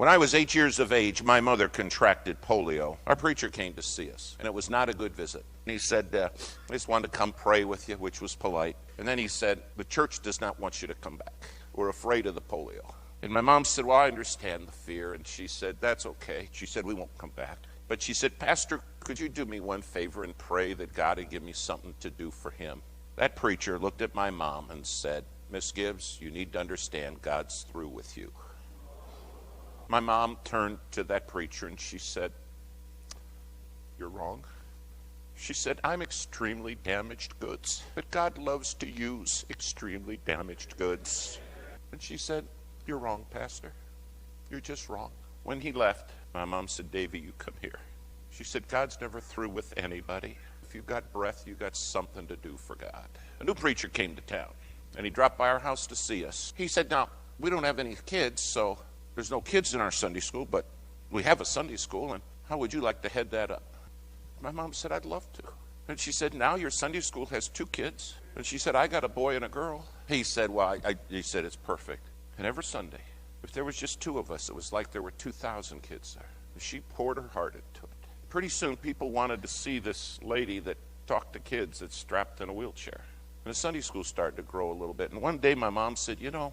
When I was 8 years of age, my mother contracted polio. Our preacher came to see us, and it was not a good visit. And he said, I just wanted to come pray with you, which was polite. And then he said, the church does not want you to come back. We're afraid of the polio. And my mom said, well, I understand the fear. And she said, that's okay. She said, we won't come back. But she said, Pastor, could you do me one favor and pray that God would give me something to do for him? That preacher looked at my mom and said, Miss Gibbs, you need to understand God's through with you. My mom turned to that preacher and she said, you're wrong. She said, I'm extremely damaged goods, but God loves to use extremely damaged goods. And she said, you're wrong, Pastor. You're just wrong. When he left, my mom said, Davy, you come here. She said, God's never through with anybody. If you've got breath, you've got something to do for God. A new preacher came to town, and he dropped by our house to see us. He said, now, we don't have any kids, so there's no kids in our Sunday school, but we have a Sunday school, and how would you like to head that up? My mom said, I'd love to. And she said, now your Sunday school has 2 kids. And she said, I got a boy and a girl. He said, well, he said, it's perfect. And every Sunday, if there was just 2 of us, it was like there were 2,000 kids there. And she poured her heart into it. Pretty soon, people wanted to see this lady that talked to kids that's strapped in a wheelchair. And the Sunday school started to grow a little bit. And one day, my mom said, you know,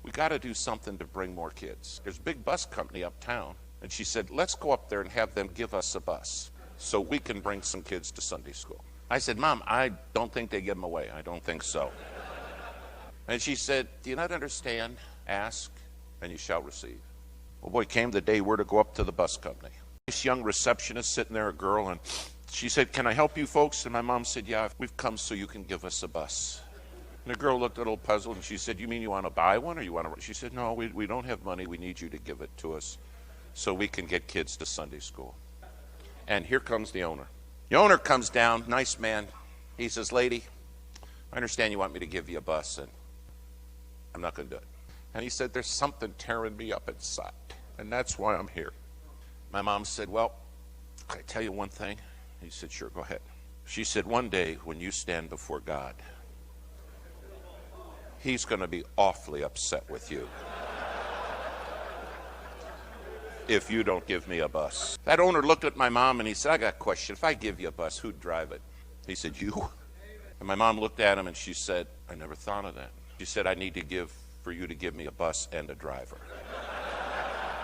we got to do something to bring more kids. There's a big bus company uptown. And she said, let's go up there and have them give us a bus so we can bring some kids to Sunday school. I said, Mom, I don't think they give them away. I don't think so. And she said, do you not understand? Ask, and you shall receive. Well, boy, came the day we're to go up to the bus company. This young receptionist sitting there, a girl, and she said, can I help you folks? And my mom said, yeah, we've come so you can give us a bus. And the girl looked a little puzzled, and she said, you mean you want to buy one, or you want to? She said, no, we don't have money. We need you to give it to us so we can get kids to Sunday school. And here comes the owner. The owner comes down, nice man. He says, lady, I understand you want me to give you a bus, and I'm not going to do it. And he said, there's something tearing me up inside, and that's why I'm here. My mom said, well, can I tell you one thing? He said, sure, go ahead. She said, one day when you stand before God, he's going to be awfully upset with you if you don't give me a bus. That owner looked at my mom and he said, I got a question. If I give you a bus, who'd drive it? He said, you? And my mom looked at him and she said, I never thought of that. She said, I need to for you to give me a bus and a driver.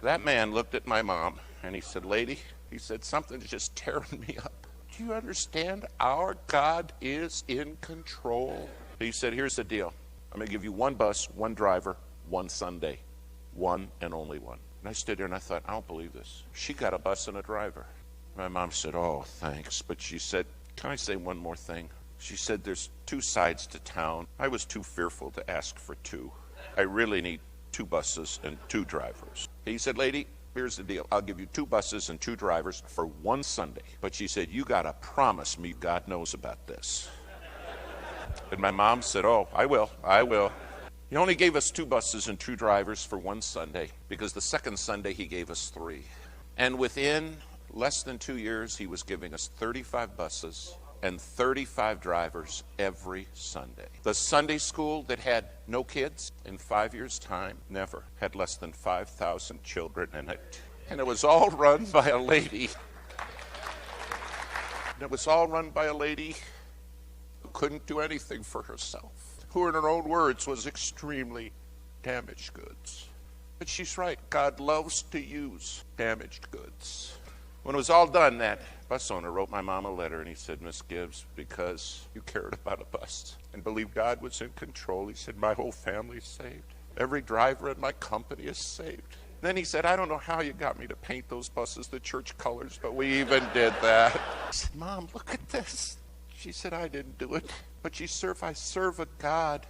That man looked at my mom and he said, lady, he said, something's just tearing me up. Do you understand? Our God is in control. He said, here's the deal. I'm going to give you 1 bus, 1 driver, 1 Sunday. 1 and only 1. And I stood there and I thought, I don't believe this. She got a bus and a driver. My mom said, oh, thanks. But she said, can I say one more thing? She said, there's 2 sides to town. I was too fearful to ask for 2. I really need 2 buses and 2 drivers. He said, lady, here's the deal. I'll give you 2 buses and 2 drivers for 1 Sunday. But she said, you got to promise me God knows about this. And my mom said, oh, I will. He only gave us 2 buses and 2 drivers for 1 Sunday because the second Sunday he gave us 3. And within less than 2 years, he was giving us 35 buses and 35 drivers every Sunday. The Sunday school that had no kids in 5 years' time never had less than 5,000 children in it. And it was all run by a lady. Who couldn't do anything for herself, who in her own words was extremely damaged goods. But she's right. God loves to use damaged goods. When it was all done, that bus owner wrote my mom a letter, and he said, Miss Gibbs, because you cared about a bus and believed God was in control, he said, my whole family's saved. Every driver in my company is saved. Then he said, I don't know how you got me to paint those buses the church colors, but we even did that. I said, Mom, look at this. She said, I didn't do it. But I serve a God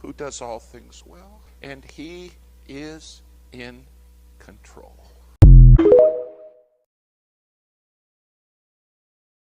who does all things well, and he is in control.